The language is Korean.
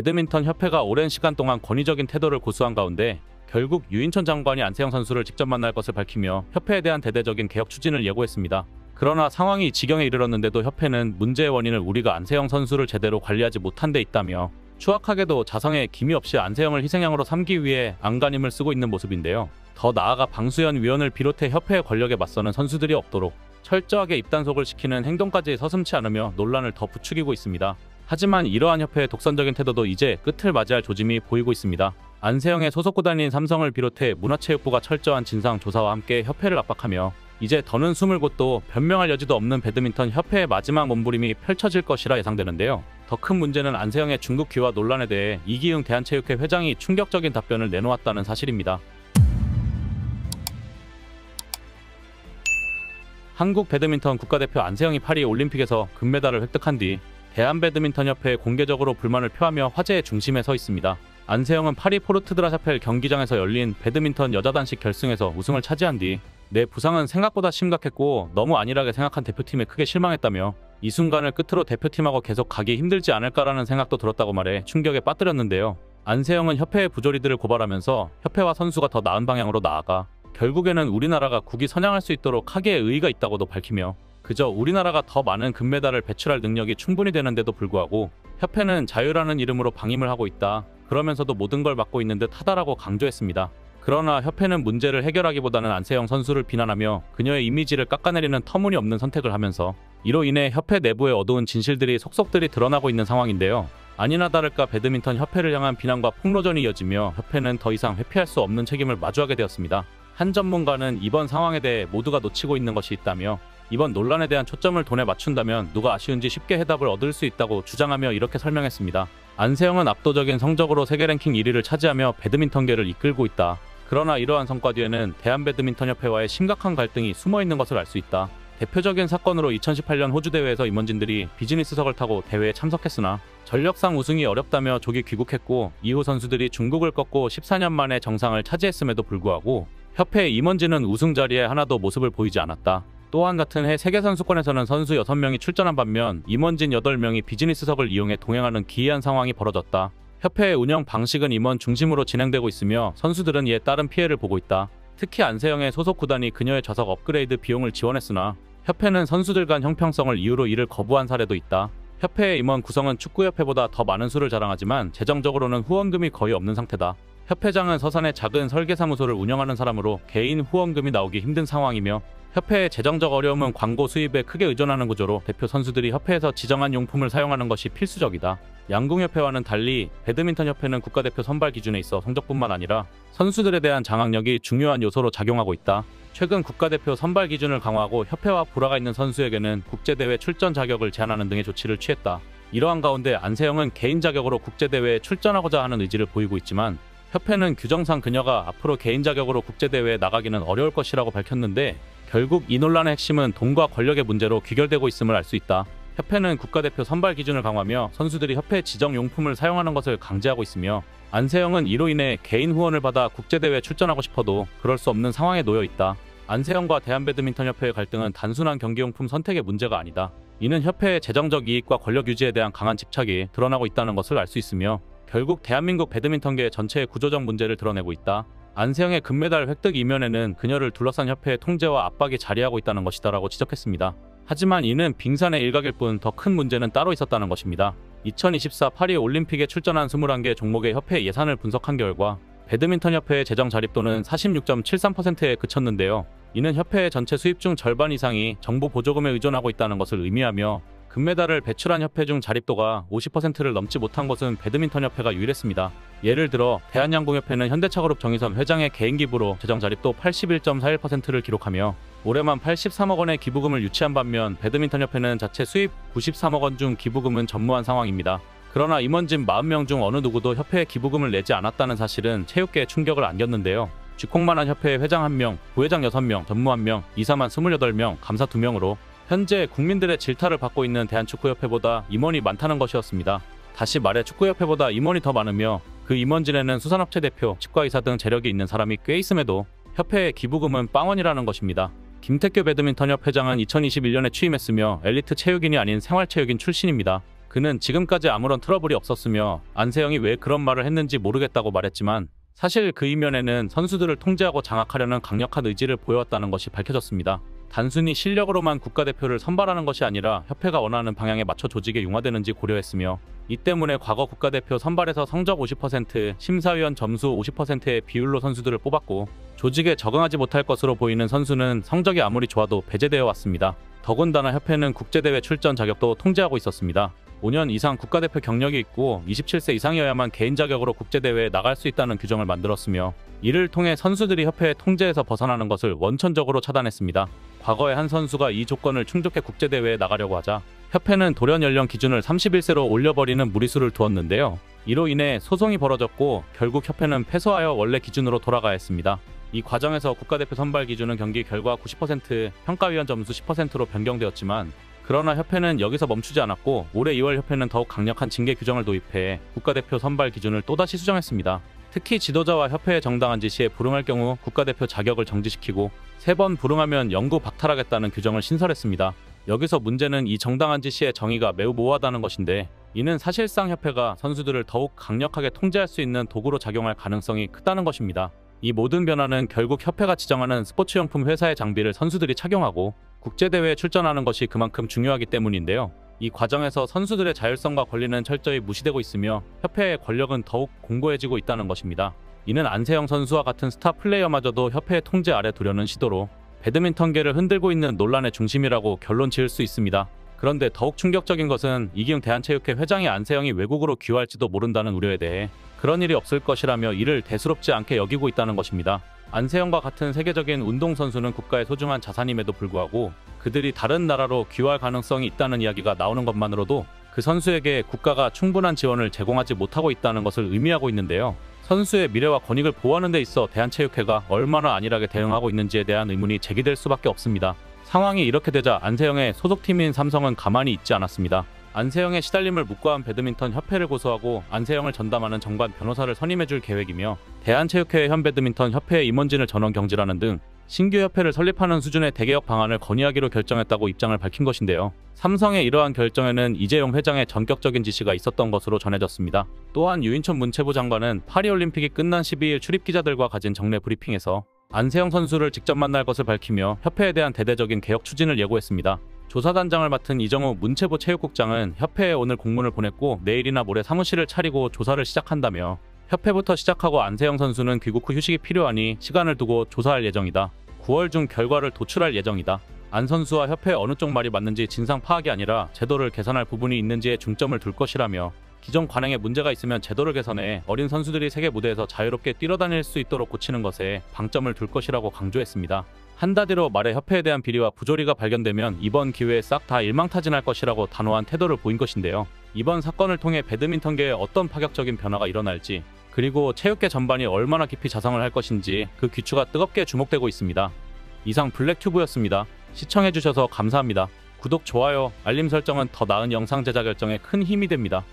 배드민턴 협회가 오랜 시간 동안 권위적인 태도를 고수한 가운데 결국 유인천 장관이 안세영 선수를 직접 만날 것을 밝히며 협회에 대한 대대적인 개혁 추진을 예고했습니다. 그러나 상황이 이 지경에 이르렀는데도 협회는 문제의 원인을 우리가 안세영 선수를 제대로 관리하지 못한 데 있다며 추악하게도 자성의 기미 없이 안세영을 희생양으로 삼기 위해 안간힘을 쓰고 있는 모습인데요. 더 나아가 방수현 위원을 비롯해 협회의 권력에 맞서는 선수들이 없도록 철저하게 입단속을 시키는 행동까지 서슴지 않으며 논란을 더 부추기고 있습니다. 하지만 이러한 협회의 독선적인 태도도 이제 끝을 맞이할 조짐이 보이고 있습니다. 안세영의 소속 구단인 삼성을 비롯해 문화체육부가 철저한 진상조사와 함께 협회를 압박하며 이제 더는 숨을 곳도 변명할 여지도 없는 배드민턴 협회의 마지막 몸부림이 펼쳐질 것이라 예상되는데요. 더 큰 문제는 안세영의 중국 귀화 논란에 대해 이기흥 대한체육회 회장이 충격적인 답변을 내놓았다는 사실입니다. 한국 배드민턴 국가대표 안세영이 파리 올림픽에서 금메달을 획득한 뒤 대한배드민턴협회에 공개적으로 불만을 표하며 화제의 중심에 서 있습니다. 안세영은 파리 포르트드라샤펠 경기장에서 열린 배드민턴 여자 단식 결승에서 우승을 차지한 뒤 내 부상은 생각보다 심각했고 너무 안일하게 생각한 대표팀에 크게 실망했다며 이 순간을 끝으로 대표팀하고 계속 가기 힘들지 않을까라는 생각도 들었다고 말해 충격에 빠뜨렸는데요. 안세영은 협회의 부조리들을 고발하면서 협회와 선수가 더 나은 방향으로 나아가 결국에는 우리나라가 국위 선양할 수 있도록 하기에 의의가 있다고도 밝히며 그저 우리나라가 더 많은 금메달을 배출할 능력이 충분히 되는데도 불구하고 협회는 자유라는 이름으로 방임을 하고 있다. 그러면서도 모든 걸 맡고 있는 듯 하다라고 강조했습니다. 그러나 협회는 문제를 해결하기보다는 안세영 선수를 비난하며 그녀의 이미지를 깎아내리는 터무니없는 선택을 하면서 이로 인해 협회 내부의 어두운 진실들이 속속들이 드러나고 있는 상황인데요. 아니나 다를까 배드민턴 협회를 향한 비난과 폭로전이 이어지며 협회는 더 이상 회피할 수 없는 책임을 마주하게 되었습니다. 한 전문가는 이번 상황에 대해 모두가 놓치고 있는 것이 있다며 이번 논란에 대한 초점을 돈에 맞춘다면 누가 아쉬운지 쉽게 해답을 얻을 수 있다고 주장하며 이렇게 설명했습니다. 안세영은 압도적인 성적으로 세계 랭킹 1위를 차지하며 배드민턴계를 이끌고 있다. 그러나 이러한 성과 뒤에는 대한배드민턴협회와의 심각한 갈등이 숨어있는 것을 알 수 있다. 대표적인 사건으로 2018년 호주 대회에서 임원진들이 비즈니스석을 타고 대회에 참석했으나 전력상 우승이 어렵다며 조기 귀국했고 이후 선수들이 중국을 꺾고 14년 만에 정상을 차지했음에도 불구하고 협회 임원진은 우승 자리에 하나도 모습을 보이지 않았다. 또한 같은 해 세계선수권에서는 선수 6명이 출전한 반면 임원진 8명이 비즈니스석을 이용해 동행하는 기이한 상황이 벌어졌다. 협회의 운영 방식은 임원 중심으로 진행되고 있으며 선수들은 이에 따른 피해를 보고 있다. 특히 안세영의 소속 구단이 그녀의 좌석 업그레이드 비용을 지원했으나 협회는 선수들 간 형평성을 이유로 이를 거부한 사례도 있다. 협회의 임원 구성은 축구협회보다 더 많은 수를 자랑하지만 재정적으로는 후원금이 거의 없는 상태다. 협회장은 서산의 작은 설계사무소를 운영하는 사람으로 개인 후원금이 나오기 힘든 상황이며 협회의 재정적 어려움은 광고 수입에 크게 의존하는 구조로 대표 선수들이 협회에서 지정한 용품을 사용하는 것이 필수적이다. 양궁협회와는 달리 배드민턴협회는 국가대표 선발 기준에 있어 성적뿐만 아니라 선수들에 대한 장악력이 중요한 요소로 작용하고 있다. 최근 국가대표 선발 기준을 강화하고 협회와 불화가 있는 선수에게는 국제대회 출전 자격을 제한하는 등의 조치를 취했다. 이러한 가운데 안세영은 개인 자격으로 국제대회에 출전하고자 하는 의지를 보이고 있지만 협회는 규정상 그녀가 앞으로 개인 자격으로 국제대회에 나가기는 어려울 것이라고 밝혔는데 결국 이 논란의 핵심은 돈과 권력의 문제로 귀결되고 있음을 알 수 있다. 협회는 국가대표 선발 기준을 강화하며 선수들이 협회 지정 용품을 사용하는 것을 강제하고 있으며 안세영은 이로 인해 개인 후원을 받아 국제대회에 출전하고 싶어도 그럴 수 없는 상황에 놓여 있다. 안세영과 대한배드민턴협회의 갈등은 단순한 경기용품 선택의 문제가 아니다. 이는 협회의 재정적 이익과 권력 유지에 대한 강한 집착이 드러나고 있다는 것을 알 수 있으며 결국 대한민국 배드민턴계 전체의 구조적 문제를 드러내고 있다. 안세영의 금메달 획득 이면에는 그녀를 둘러싼 협회의 통제와 압박이 자리하고 있다는 것이다라고 지적했습니다. 하지만 이는 빙산의 일각일 뿐 더 큰 문제는 따로 있었다는 것입니다. 2024 파리 올림픽에 출전한 21개 종목의 협회 예산을 분석한 결과 배드민턴협회의 재정 자립도는 46.73%에 그쳤는데요. 이는 협회의 전체 수입 중 절반 이상이 정부 보조금에 의존하고 있다는 것을 의미하며 금메달을 배출한 협회 중 자립도가 50%를 넘지 못한 것은 배드민턴협회가 유일했습니다. 예를 들어 대한양궁협회는 현대차그룹 정의선 회장의 개인 기부로 재정 자립도 81.41%를 기록하며 올해만 83억 원의 기부금을 유치한 반면 배드민턴협회는 자체 수입 93억 원 중 기부금은 전무한 상황입니다. 그러나 임원진 40명 중 어느 누구도 협회에 기부금을 내지 않았다는 사실은 체육계에 충격을 안겼는데요. 쥐콩만한 협회의 회장 1명, 부회장 6명, 전무 1명, 이사만 28명, 감사 2명으로 현재 국민들의 질타를 받고 있는 대한축구협회보다 임원이 많다는 것이었습니다. 다시 말해 축구협회보다 임원이 더 많으며 그 임원진에는 수산업체 대표, 치과의사 등 재력이 있는 사람이 꽤 있음에도 협회의 기부금은 빵원이라는 것입니다. 김태규 배드민턴협 회장은 2021년에 취임했으며 엘리트 체육인이 아닌 생활체육인 출신입니다. 그는 지금까지 아무런 트러블이 없었으며 안세영이 왜 그런 말을 했는지 모르겠다고 말했지만 사실 그 이면에는 선수들을 통제하고 장악하려는 강력한 의지를 보여왔다는 것이 밝혀졌습니다. 단순히 실력으로만 국가대표를 선발하는 것이 아니라 협회가 원하는 방향에 맞춰 조직에 융화되는지 고려했으며 이 때문에 과거 국가대표 선발에서 성적 50%, 심사위원 점수 50%의 비율로 선수들을 뽑았고 조직에 적응하지 못할 것으로 보이는 선수는 성적이 아무리 좋아도 배제되어 왔습니다. 더군다나 협회는 국제대회 출전 자격도 통제하고 있었습니다. 5년 이상 국가대표 경력이 있고 27세 이상이어야만 개인 자격으로 국제대회에 나갈 수 있다는 규정을 만들었으며 이를 통해 선수들이 협회의 통제에서 벗어나는 것을 원천적으로 차단했습니다. 과거에 한 선수가 이 조건을 충족해 국제대회에 나가려고 하자 협회는 돌연 연령 기준을 31세로 올려버리는 무리수를 두었는데요. 이로 인해 소송이 벌어졌고 결국 협회는 패소하여 원래 기준으로 돌아가야 했습니다. 이 과정에서 국가대표 선발 기준은 경기 결과 90%, 평가위원 점수 10%로 변경되었지만 그러나 협회는 여기서 멈추지 않았고 올해 2월 협회는 더욱 강력한 징계 규정을 도입해 국가대표 선발 기준을 또다시 수정했습니다. 특히 지도자와 협회의 정당한 지시에 불응할 경우 국가대표 자격을 정지시키고 3번 불응하면 영구 박탈하겠다는 규정을 신설했습니다. 여기서 문제는 이 정당한 지시의 정의가 매우 모호하다는 것인데 이는 사실상 협회가 선수들을 더욱 강력하게 통제할 수 있는 도구로 작용할 가능성이 크다는 것입니다. 이 모든 변화는 결국 협회가 지정하는 스포츠용품 회사의 장비를 선수들이 착용하고 국제대회에 출전하는 것이 그만큼 중요하기 때문인데요. 이 과정에서 선수들의 자율성과 권리는 철저히 무시되고 있으며 협회의 권력은 더욱 공고해지고 있다는 것입니다. 이는 안세영 선수와 같은 스타 플레이어마저도 협회의 통제 아래 두려는 시도로 배드민턴계를 흔들고 있는 논란의 중심이라고 결론 지을 수 있습니다. 그런데 더욱 충격적인 것은 이기웅 대한체육회 회장이 안세영이 외국으로 귀화할지도 모른다는 우려에 대해 그런 일이 없을 것이라며 이를 대수롭지 않게 여기고 있다는 것입니다. 안세영과 같은 세계적인 운동선수는 국가의 소중한 자산임에도 불구하고 그들이 다른 나라로 귀화할 가능성이 있다는 이야기가 나오는 것만으로도 그 선수에게 국가가 충분한 지원을 제공하지 못하고 있다는 것을 의미하고 있는데요. 선수의 미래와 권익을 보호하는 데 있어 대한체육회가 얼마나 안일하게 대응하고 있는지에 대한 의문이 제기될 수밖에 없습니다. 상황이 이렇게 되자 안세영의 소속팀인 삼성은 가만히 있지 않았습니다. 안세영의 시달림을 묵과한 배드민턴 협회를 고소하고 안세영을 전담하는 정관 변호사를 선임해줄 계획이며 대한체육회 현배드민턴 협회의 임원진을 전원 경질하는 등 신규 협회를 설립하는 수준의 대개혁 방안을 건의하기로 결정했다고 입장을 밝힌 것인데요. 삼성의 이러한 결정에는 이재용 회장의 전격적인 지시가 있었던 것으로 전해졌습니다. 또한 유인천 문체부 장관은 파리올림픽이 끝난 12일 출입기자들과 가진 정례 브리핑에서 안세영 선수를 직접 만날 것을 밝히며 협회에 대한 대대적인 개혁 추진을 예고했습니다. 조사단장을 맡은 이정우 문체부 체육국장은 협회에 오늘 공문을 보냈고 내일이나 모레 사무실을 차리고 조사를 시작한다며 협회부터 시작하고 안세영 선수는 귀국 후 휴식이 필요하니 시간을 두고 조사할 예정이다. 9월 중 결과를 도출할 예정이다. 안 선수와 협회 어느 쪽 말이 맞는지 진상 파악이 아니라 제도를 개선할 부분이 있는지에 중점을 둘 것이라며 기존 관행에 문제가 있으면 제도를 개선해 어린 선수들이 세계 무대에서 자유롭게 뛰어다닐 수 있도록 고치는 것에 방점을 둘 것이라고 강조했습니다. 한마디로 말해 협회에 대한 비리와 부조리가 발견되면 이번 기회에 싹 다 일망타진할 것이라고 단호한 태도를 보인 것인데요. 이번 사건을 통해 배드민턴계에 어떤 파격적인 변화가 일어날지 그리고 체육계 전반이 얼마나 깊이 자성을 할 것인지 그 귀추가 뜨겁게 주목되고 있습니다. 이상 블랙튜브였습니다. 시청해주셔서 감사합니다. 구독, 좋아요, 알림 설정은 더 나은 영상 제작 결정에 큰 힘이 됩니다.